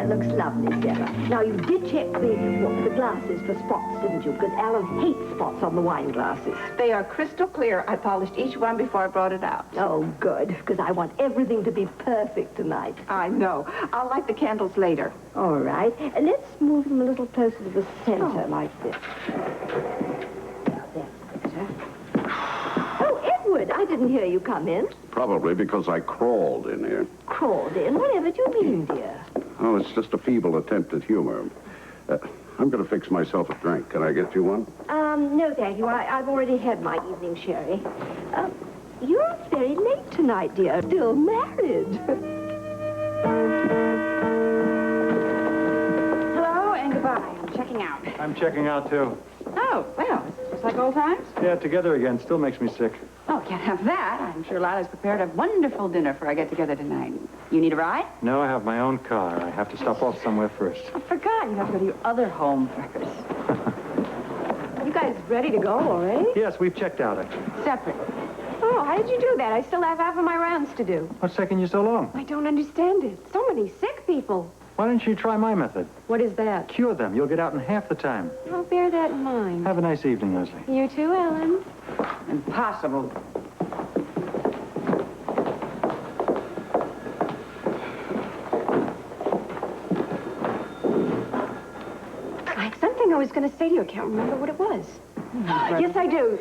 looks lovely, Sarah. Now, you did check the glasses for spots, didn't you? Because Alan hates spots on the wine glasses. They are crystal clear. I polished each one before I brought it out. Oh, good, because I want everything to be perfect tonight. I know. I'll light the candles later. All right. Let's move them a little closer to the center, like this. Now, that's better. Oh, Edward, I didn't hear you come in. Probably because I crawled in here. Crawled in? Whatever do you mean, dear? Oh, it's just a feeble attempt at humor. I'm going to fix myself a drink. Can I get you one? No, thank you. I've already had my evening sherry. You're very late tonight, dear. Still married. Hello and goodbye. I'm checking out. I'm checking out, too. Oh, well, it's just like old times. Yeah, together again. Still makes me sick. Oh, can't have that. I'm sure Lila's prepared a wonderful dinner for our get-together tonight. You need a ride? No, I have my own car. I have to stop off somewhere first. I forgot. You have to go to your other home first. You guys ready to go already? Yes, we've checked out. Separate. Oh, how did you do that? I still have half of my rounds to do. What's taking you so long? I don't understand it. So many sick people. Why don't you try my method? What is that? Cure them. You'll get out in half the time. I'll bear that in mind. Have a nice evening, Leslie. You too, Ellen. Impossible. I was going to say to you, I can't remember what it was. Yes, I do.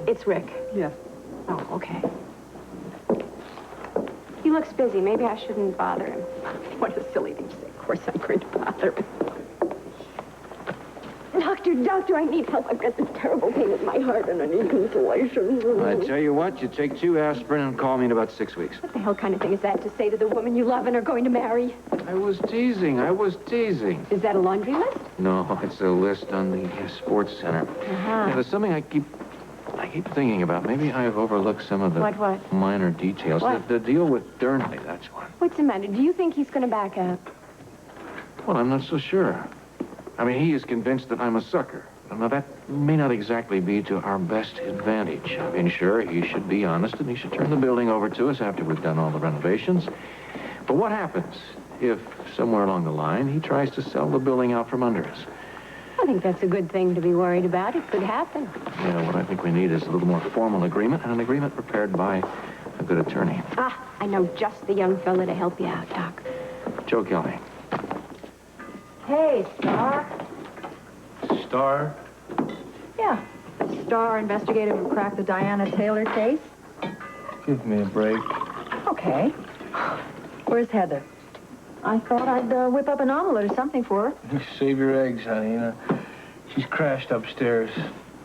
It's Rick. Yes. Oh, okay. He looks busy. Maybe I shouldn't bother him. What a silly thing to say. Of course I'm going to bother him. Doctor, I need help. I've got this terrible pain in my heart, and I need consolation. I tell you what, you take 2 aspirin and call me in about 6 weeks. What the hell kind of thing is that to say to the woman you love and are going to marry? I was teasing. Is that a laundry list? No, it's a list on the sports center. Yeah, there's something I keep thinking about. Maybe I've overlooked some of the What? minor details. What? The deal with Durnley, that's one. What's the matter? Do you think he's going to back up? Well, I'm not so sure. I mean, he is convinced that I'm a sucker. Now, that may not exactly be to our best advantage. I mean, sure, he should be honest, and he should turn the building over to us after we've done all the renovations. But what happens if, somewhere along the line, he tries to sell the building out from under us? I think that's a good thing to be worried about. It could happen. Yeah, what I think we need is a little more formal agreement, and an agreement prepared by a good attorney. Ah, I know just the young fella to help you out, Doc. Joe Kelly. Hey, Star. Star? Yeah. Star investigator who cracked the Diana Taylor case. Give me a break. Okay. Where's Heather? I thought I'd whip up an omelet or something for her. Save your eggs, honey. She's crashed upstairs.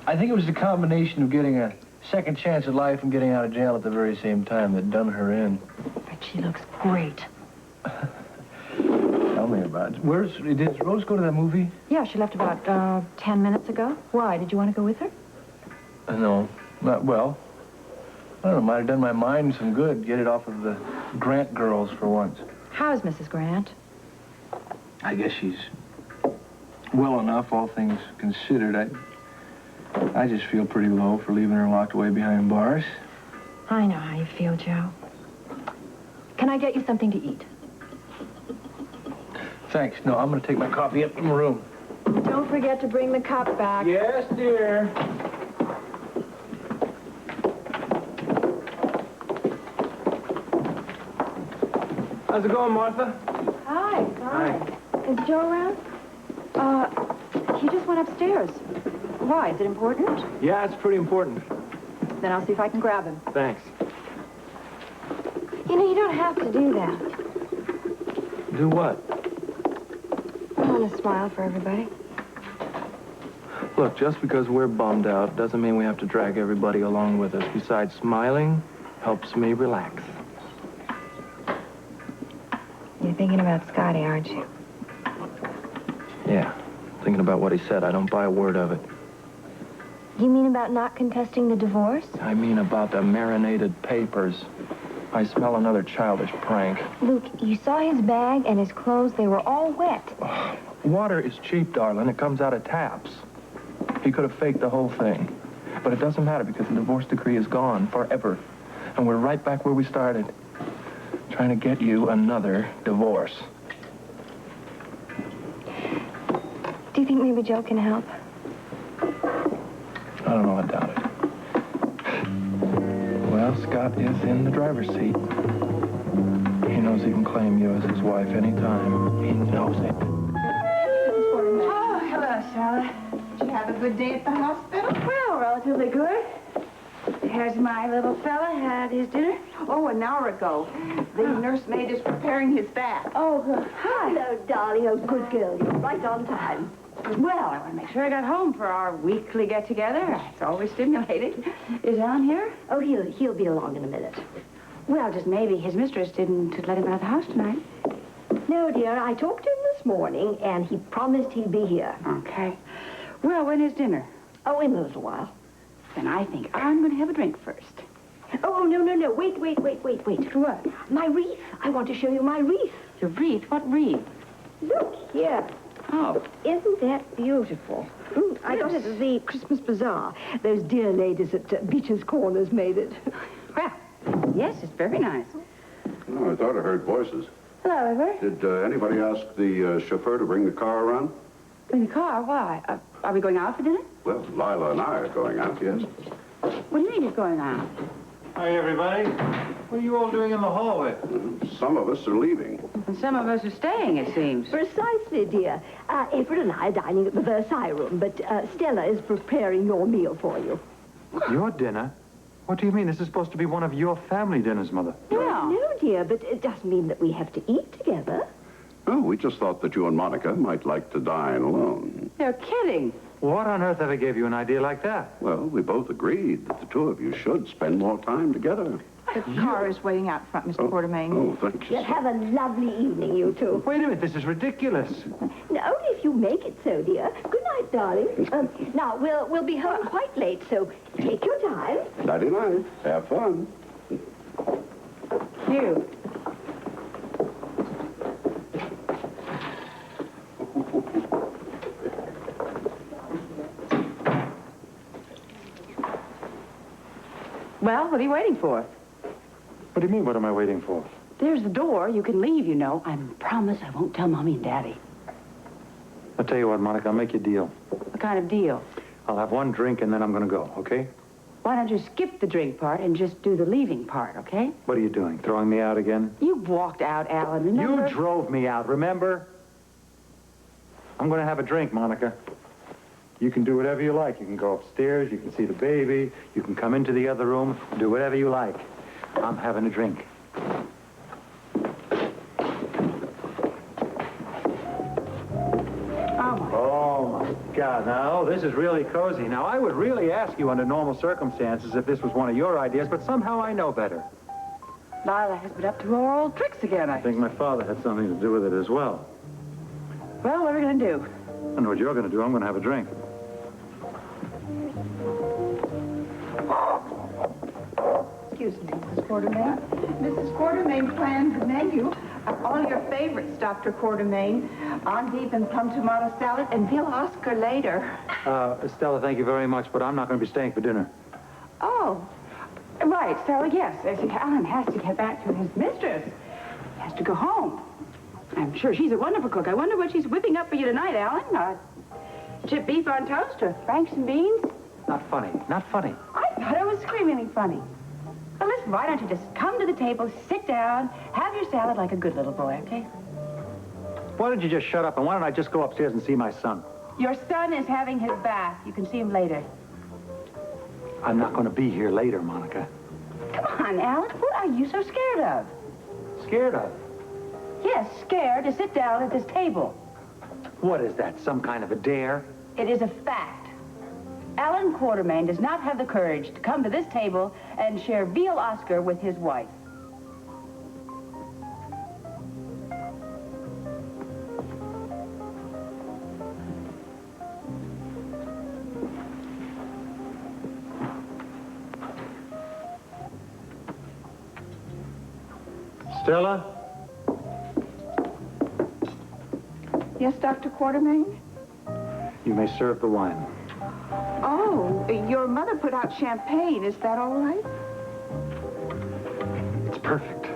I think it was the combination of getting a second chance at life and getting out of jail at the very same time that done her in. But she looks great. Tell me about it. Did Rose go to that movie? Yeah, she left about 10 minutes ago. Why? Did you want to go with her? No. Not well. I don't know. Might have done my mind some good. Get it off of the Grant girls for once. How's Mrs. Grant? I guess she's well enough, all things considered. I just feel pretty low for leaving her locked away behind bars. I know how you feel, Joe. Can I get you something to eat? Thanks. No, I'm going to take my coffee up to my room. Don't forget to bring the cup back. Yes, dear. How's it going, Martha? Hi. Is Joe around? He just went upstairs. Why? Is it important? Yeah, it's pretty important. Then I'll see if I can grab him. Thanks. You know, you don't have to do that. Do what? I want to smile for everybody. Look, just because we're bummed out doesn't mean we have to drag everybody along with us. Besides, smiling helps me relax. You're thinking about Scotty, aren't you? Yeah, thinking about what he said. I don't buy a word of it. You mean about not contesting the divorce? I mean about the marinated papers. I smell another childish prank. Luke, you saw his bag and his clothes. They were all wet. Water is cheap, darling. It comes out of taps. He could have faked the whole thing. But it doesn't matter because the divorce decree is gone forever. And we're right back where we started. Trying to get you another divorce. Do you think maybe Joe can help? I don't know, I doubt it. Well, Scott is in the driver's seat. He knows he can claim you as his wife anytime. He knows it. Oh, hello, Charlotte. Did you have a good day at the hospital? Well, relatively good. Here's my little fella had his dinner. Oh, an hour ago. The nursemaid is preparing his bath. Oh, hi. Hello, darling. Oh, good girl. You're right on time. Well, I want to make sure I got home for our weekly get-together. It's always stimulating. Is Alan here? Oh, he'll be along in a minute. Well, just maybe his mistress didn't let him out of the house tonight. No, dear. I talked to him this morning, and he promised he'd be here. Okay. Well, when is dinner? Oh, in a little while. Then I think I'm going to have a drink first. Oh, no. Wait. What? My wreath. I want to show you my wreath. Your wreath? What wreath? Look here. Oh. Isn't that beautiful? I got it at the Christmas Bazaar. Those dear ladies at Beecher's Corners made it. Well, yes, it's very nice. Oh, I thought I heard voices. Hello, Edward. Did anybody ask the chauffeur to bring the car around? In the car? Why? Are we going out for dinner? Well, Lila and I are going out, yes. What do you mean he's going out? Hi, everybody. What are you all doing in the hallway? Some of us are leaving. And some of us are staying, it seems. Precisely, dear. Edward and I are dining at the Versailles room, but Stella is preparing your meal for you. Your dinner? What do you mean? This is supposed to be one of your family dinners, Mother. Yeah. No, dear, but it doesn't mean that we have to eat together. Oh, we just thought that you and Monica might like to dine alone. You're kidding. What on earth ever gave you an idea like that? Well, we both agreed that the two of you should spend more time together. The car is waiting out front, Mr. Quartermain. Oh, thank you. You'll have a lovely evening, you two. Wait a minute, this is ridiculous. Now, only if you make it so, dear. Good night, darling. Now, we'll be home quite late, so take your time. Nighty night. Have fun. You. Well, what are you waiting for? What do you mean, what am I waiting for? There's the door. You can leave, you know. I promise I won't tell Mommy and Daddy. I'll tell you what, Monica, I'll make you a deal. What kind of deal? I'll have one drink and then I'm going to go, okay? Why don't you skip the drink part and just do the leaving part, okay? What are you doing, throwing me out again? You walked out, Alan, remember? You drove me out, remember? I'm going to have a drink, Monica. You can do whatever you like. You can go upstairs, you can see the baby, you can come into the other room, do whatever you like. I'm having a drink. Oh, my God. Now, this is really cozy. Now, I would really ask you under normal circumstances if this was one of your ideas, but somehow I know better. Lila has been up to her old tricks again, I think my father had something to do with it as well. Well, what are we going to do? I know what you're going to do. I'm going to have a drink. Excuse me, Mrs. Quartermain. Mrs. Quartermain planned the menu of all your favorites, Dr. Quartermain. Endive and plum tomato salad, and Bill Oscar later. Stella, thank you very much, but I'm not going to be staying for dinner. Oh, right, Stella, yes. Alan has to get back to his mistress. He has to go home. I'm sure she's a wonderful cook. I wonder what she's whipping up for you tonight, Alan. Chipped beef on toast or franks and beans? Not funny. Not funny. I thought it was screamingly funny. Well, listen, why don't you just come to the table, sit down, have your salad like a good little boy, okay? Why don't you just shut up, and why don't I just go upstairs and see my son? Your son is having his bath. You can see him later. I'm not going to be here later, Monica. Come on, Alan. What are you so scared of? Scared of? Yes, scared to sit down at this table. What is that, some kind of a dare? It is a fact. Alan Quartermain does not have the courage to come to this table and share veal Oscar with his wife. Stella? Yes, Dr. Quartermain? You may serve the wine. Oh, your mother put out champagne. Is that all right? It's perfect.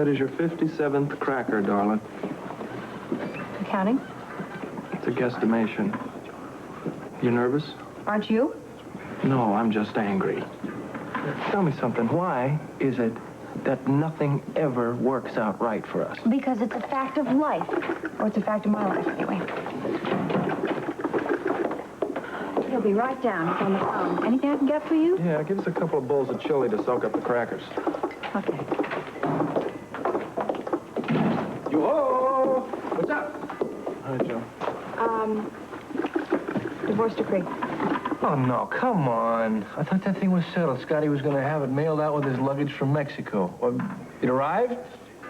That is your 57th cracker, darling. You counting? It's a guesstimation. You nervous? Aren't you? No, I'm just angry. Tell me something. Why is it that nothing ever works out right for us? Because it's a fact of life. Or it's a fact of my life, anyway. He'll be right down. He's on the phone. Anything I can get for you? Yeah, give us a couple of bowls of chili to soak up the crackers. Okay. Yo-ho! What's up? Hi, Joe. Divorce decree. Oh, no, come on. I thought that thing was settled. Scotty was going to have it mailed out with his luggage from Mexico. It arrived?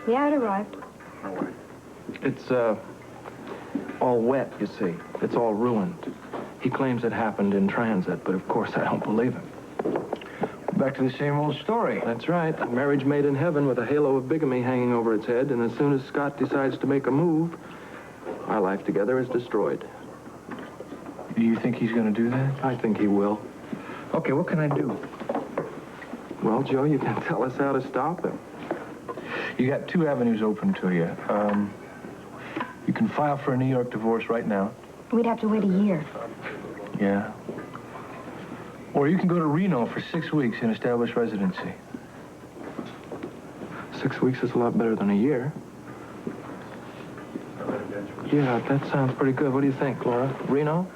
Yeah, it arrived. It's, all wet, you see. It's all ruined. He claims it happened in transit, but of course I don't believe him. Back to the same old story. That's right. A marriage made in heaven with a halo of bigamy hanging over its head, and as soon as Scott decides to make a move, our life together is destroyed. Do you think he's going to do that? I think he will. Okay, what can I do? Well, Joe, you can tell us how to stop him. You got two avenues open to you. You can file for a New York divorce right now. We'd have to wait a year. Yeah. Or you can go to Reno for 6 weeks and establish residency. 6 weeks is a lot better than a year. Yeah, that sounds pretty good. What do you think, Laura? Reno?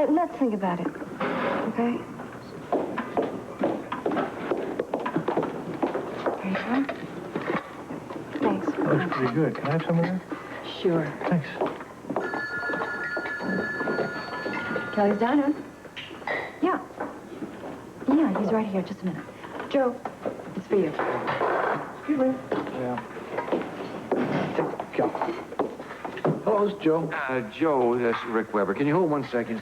Let's think about it. Okay? There you go. Thanks. That looks pretty good. Can I have some of that? Sure. Thanks. Kelly's diner. Yeah. Yeah, he's right here. Just a minute. Joe, it's for you. Excuse me. Yeah. Go. Hello, it's Joe. Joe, this is Rick Weber. Can you hold 1 second?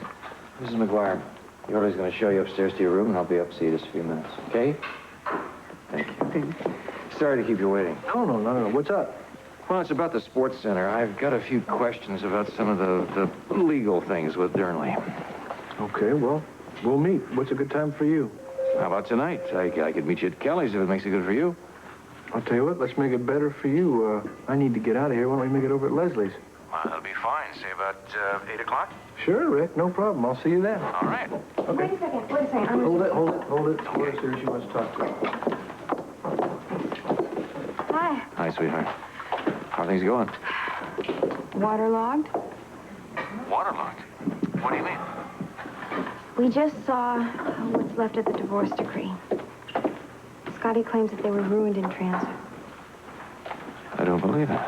Mrs. McGuire, the orderly's going to show you upstairs to your room, and I'll be up to see you in just a few minutes, okay? Thank you. Okay. Sorry to keep you waiting. No. What's up? Well, it's about the sports center. I've got a few questions about some of the legal things with Durnley. Okay, well, we'll meet. What's a good time for you? How about tonight? I could meet you at Kelly's if it makes it good for you. I'll tell you what, let's make it better for you. I need to get out of here. Why don't we make it over at Leslie's? Well, that'll be fine. Say about 8 o'clock? Sure, Rick, no problem. I'll see you then. All right. Okay. Wait a second. Hold it. Laura says she wants to talk to you. Hi. Hi, sweetheart. How are things going? Waterlogged? Waterlogged? What do you mean? We just saw what's left of the divorce decree. Scotty claims that they were ruined in transit. I don't believe it.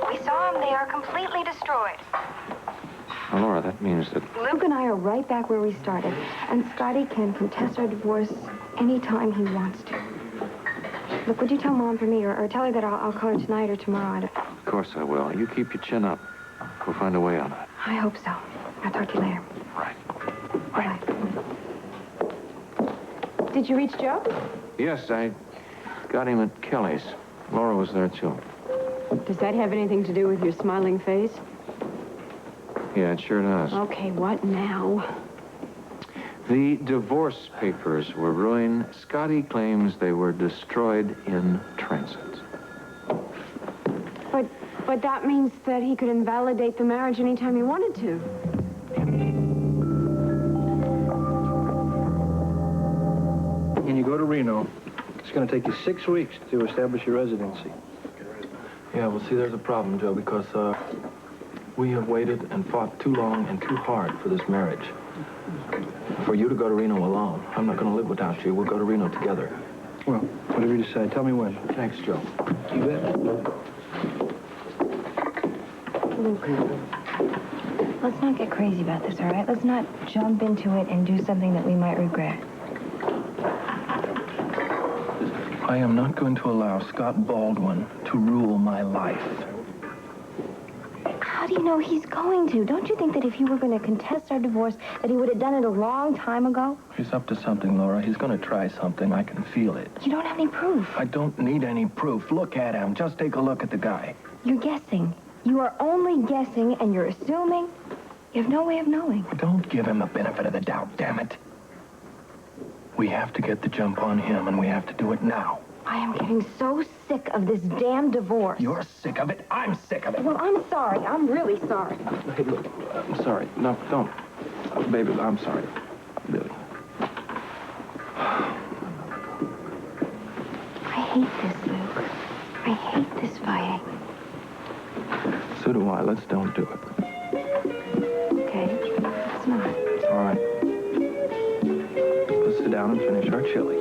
We saw them. They are completely destroyed. Well, Laura, that means that... Luke and I are right back where we started. And Scotty can contest our divorce anytime he wants to. Look, would you tell Mom for me, or tell her that I'll call her tonight or tomorrow? Of course I will. You keep your chin up. We'll find a way out of it. I hope so. I'll talk to you later. Right. Bye. Did you reach Joe? Yes, I got him at Kelly's. Laura was there, too. Does that have anything to do with your smiling face? Yeah, it sure does. Okay, what now? The divorce papers were ruined. Scotty claims they were destroyed in transit. But that means that he could invalidate the marriage anytime he wanted to. When you go to Reno, it's going to take you 6 weeks to establish your residency. Yeah, well, see, there's a problem, Joe, because we have waited and fought too long and too hard for this marriage. For you to go to Reno alone, I'm not going to live without you. We'll go to Reno together. Well, whatever you decide. Tell me when. Thanks, Joe. You bet. Luke, let's not get crazy about this, all right? Let's not jump into it and do something that we might regret. I am not going to allow Scott Baldwin to rule my life. How do you know he's going to? Don't you think that if you were going to contest our divorce, that he would have done it a long time ago? He's up to something, Laura. He's going to try something. I can feel it. You don't have any proof. I don't need any proof. Look at him. Just take a look at the guy. You're guessing. You are only guessing, and you're assuming. You have no way of knowing. Don't give him the benefit of the doubt, damn it. We have to get the jump on him, and we have to do it now. I am getting so sick of this damn divorce. You're sick of it. I'm sick of it. Well, I'm sorry. I'm really sorry. Hey, look, I'm sorry. No, don't. Baby, I'm sorry. Really. I hate this, Luke. I hate this fighting. So do I. Let's don't do it. Okay, let's not. All right. Let's sit down and finish our chili.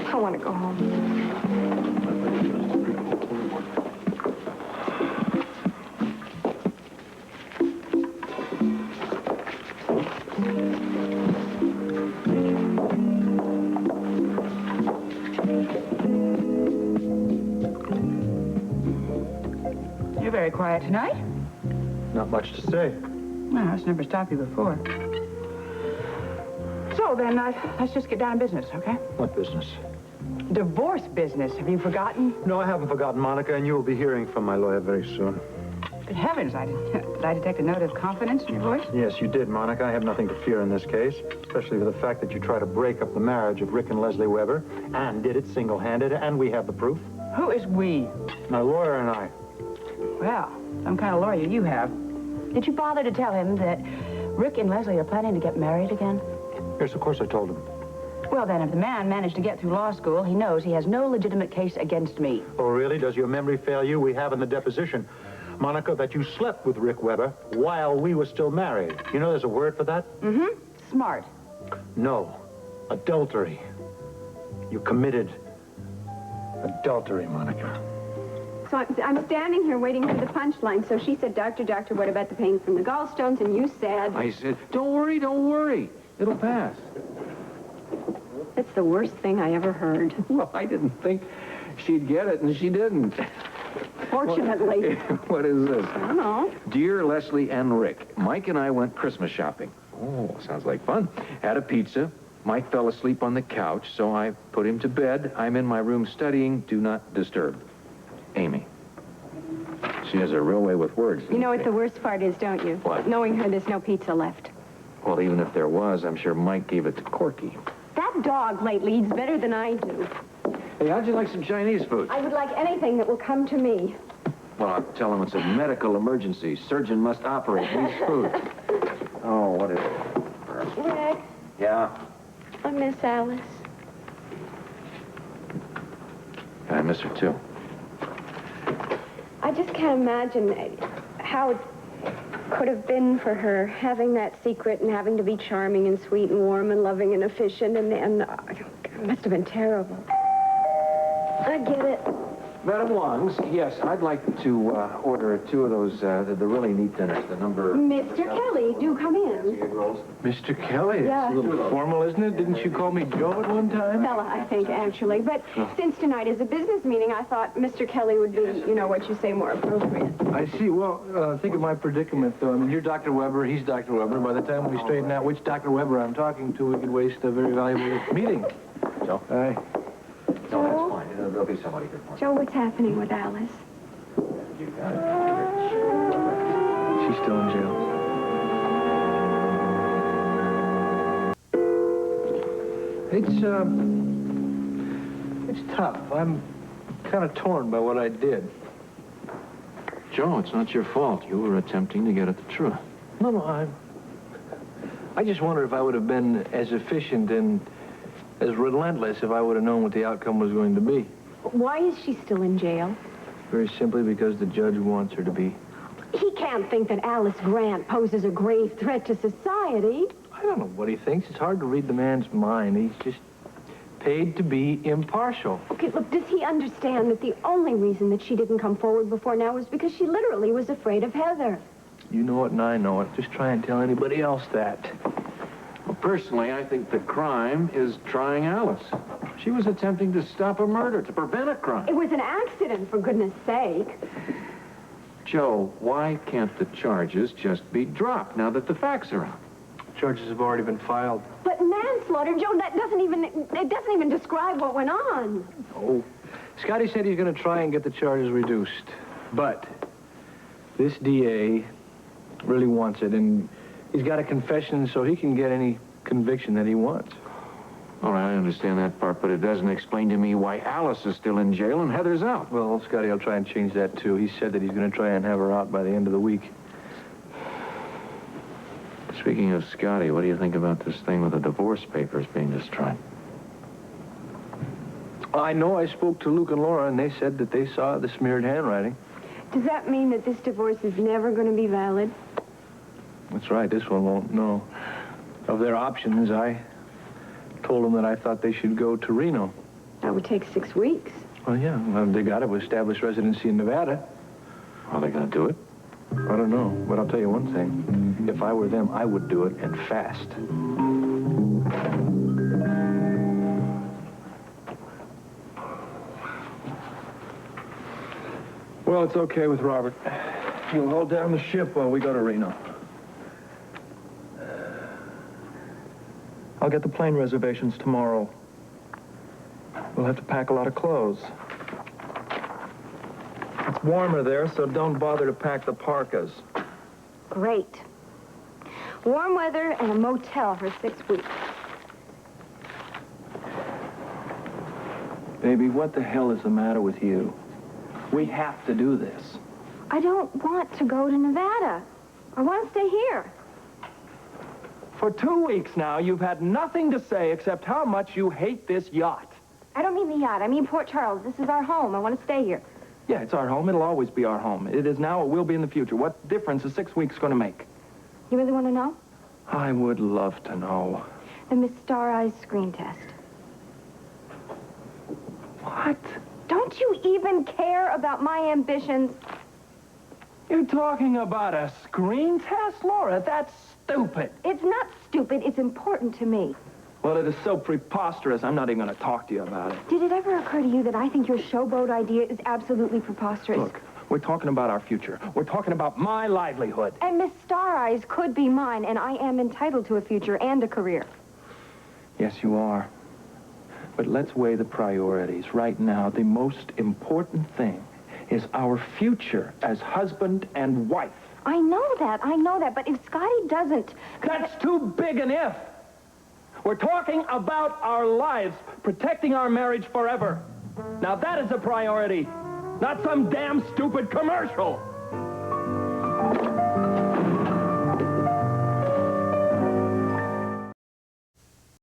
I want to go home. You're very quiet tonight. Not much to say. Well, I was never stopped you before. So then, let's just get down to business, okay? What business? Divorce business. Have you forgotten? No, I haven't forgotten, Monica, and you will be hearing from my lawyer very soon. Good heavens, did I detect a note of confidence in your voice? Yes, you did, Monica. I have nothing to fear in this case, especially with the fact that you tried to break up the marriage of Rick and Leslie Weber, and did it single-handed, and we have the proof. Who is we? My lawyer and I. Well, some kind of lawyer you have. Did you bother to tell him that Rick and Leslie are planning to get married again? Yes, of course I told him. Well, then, if the man managed to get through law school, he knows he has no legitimate case against me. Oh, really? Does your memory fail you? We have in the deposition, Monica, that you slept with Rick Weber while we were still married. You know there's a word for that? Mm-hmm. Smart. No. Adultery. You committed adultery, Monica. So I'm standing here waiting for the punchline. So she said, doctor, what about the pain from the gallstones? And you said... I said, don't worry. It'll pass. That's the worst thing I ever heard. Well, I didn't think she'd get it, and she didn't. Fortunately. What is this? I don't know. Dear Leslie and Rick, Mike and I went Christmas shopping. Oh, sounds like fun. Had a pizza. Mike fell asleep on the couch, so I put him to bed. I'm in my room studying. Do not disturb. Amy. She has a real way with words. You know what the worst part is, don't you? What? Knowing her there's no pizza left. Well, even if there was, I'm sure Mike gave it to Corky. That dog lately eats better than I do. Hey, how'd you like some Chinese food? I would like anything that will come to me. Well, I'll tell him it's a medical emergency. Surgeon must operate. Needs food. Oh, what is it? Rick, Yeah? I miss Alice. I miss her, too. I just can't imagine how it could have been for her, having that secret and having to be charming and sweet and warm and loving and efficient, and it must have been terrible. I get it. Madam Wong's, yes, I'd like to order two of those, the really neat dinners, the number... Mr. Kelly, do come in. Mr. Kelly, it's Yeah. a little formal, isn't it? Didn't you call me Joe at one time? Fella, I think, actually. But since tonight is a business meeting, I thought Mr. Kelly would be, you know, what you say, more appropriate. I see. Well, think of my predicament, though. I mean, you're Dr. Weber, he's Dr. Weber. By the time we straighten out which Dr. Weber I'm talking to, we could waste a very valuable meeting. Joe? Aye. No, that's fine. There'll be somebody here for Joe, what's happening with Alice? you. Got it. She's still in jail. It's tough. I'm kind of torn by what I did. Joe, it's not your fault. You were attempting to get at the truth. No, I just wonder if I would have been as efficient and as relentless if I would have known what the outcome was going to be. Why is she still in jail? Very simply because the judge wants her to be. He can't think that Alice Grant poses a grave threat to society. I don't know what he thinks. It's hard to read the man's mind. He's just paid to be impartial. Okay, look, does he understand that the only reason that she didn't come forward before now was because she literally was afraid of Heather? You know it and I know it. Just try and tell anybody else that. Well, personally, I think the crime is trying Alice. She was attempting to stop a murder, to prevent a crime. It was an accident, for goodness sake. Joe, why can't the charges just be dropped now that the facts are out? Charges have already been filed. But manslaughter, Joe, it doesn't even describe what went on. Oh. Scotty said he's going to try and get the charges reduced. But this DA really wants it, and he's got a confession so he can get any conviction that he wants. All right, I understand that part, but it doesn't explain to me why Alice is still in jail and Heather's out. Well, Scotty, I'll try and change that, too. He said that he's going to try and have her out by the end of the week. Speaking of Scotty, what do you think about this thing with the divorce papers being destroyed? I know I spoke to Luke and Laura, and they said that they saw the smeared handwriting. Does that mean that this divorce is never going to be valid? That's right, this one won't, no. Of their options, I told them that I thought they should go to Reno. That would take 6 weeks. Well, yeah, well, they got to establish residency in Nevada. Are they going to do it? I don't know, but I'll tell you one thing. If I were them, I would do it, and fast. Well, it's okay with Robert. He'll hold down the ship while we go to Reno. I'll get the plane reservations tomorrow. We'll have to pack a lot of clothes. It's warmer there, so don't bother to pack the parkas. Great. Warm weather and a motel for 6 weeks. Baby, what the hell is the matter with you? We have to do this. I don't want to go to Nevada. I want to stay here. For 2 weeks now, you've had nothing to say except how much you hate this yacht. I don't mean the yacht. I mean Port Charles. This is our home. I want to stay here. Yeah, it's our home. It'll always be our home. It is now, it will be in the future. What difference is 6 weeks going to make? You really want to know? I would love to know. The Miss Star Eyes screen test. What? Don't you even care about my ambitions? You're talking about a screen test, Laura? That's stupid. It's not stupid. It's important to me. Well, it is so preposterous, I'm not even going to talk to you about it. Did it ever occur to you that I think your showboat idea is absolutely preposterous? Look, we're talking about our future. We're talking about my livelihood. And Miss Star Eyes could be mine, and I am entitled to a future and a career. Yes, you are. But let's weigh the priorities. Right now, the most important thing is our future as husband and wife. I know that, but if Scotty doesn't... That's too big an if. We're talking about our lives, protecting our marriage forever. Now that is a priority, not some damn stupid commercial.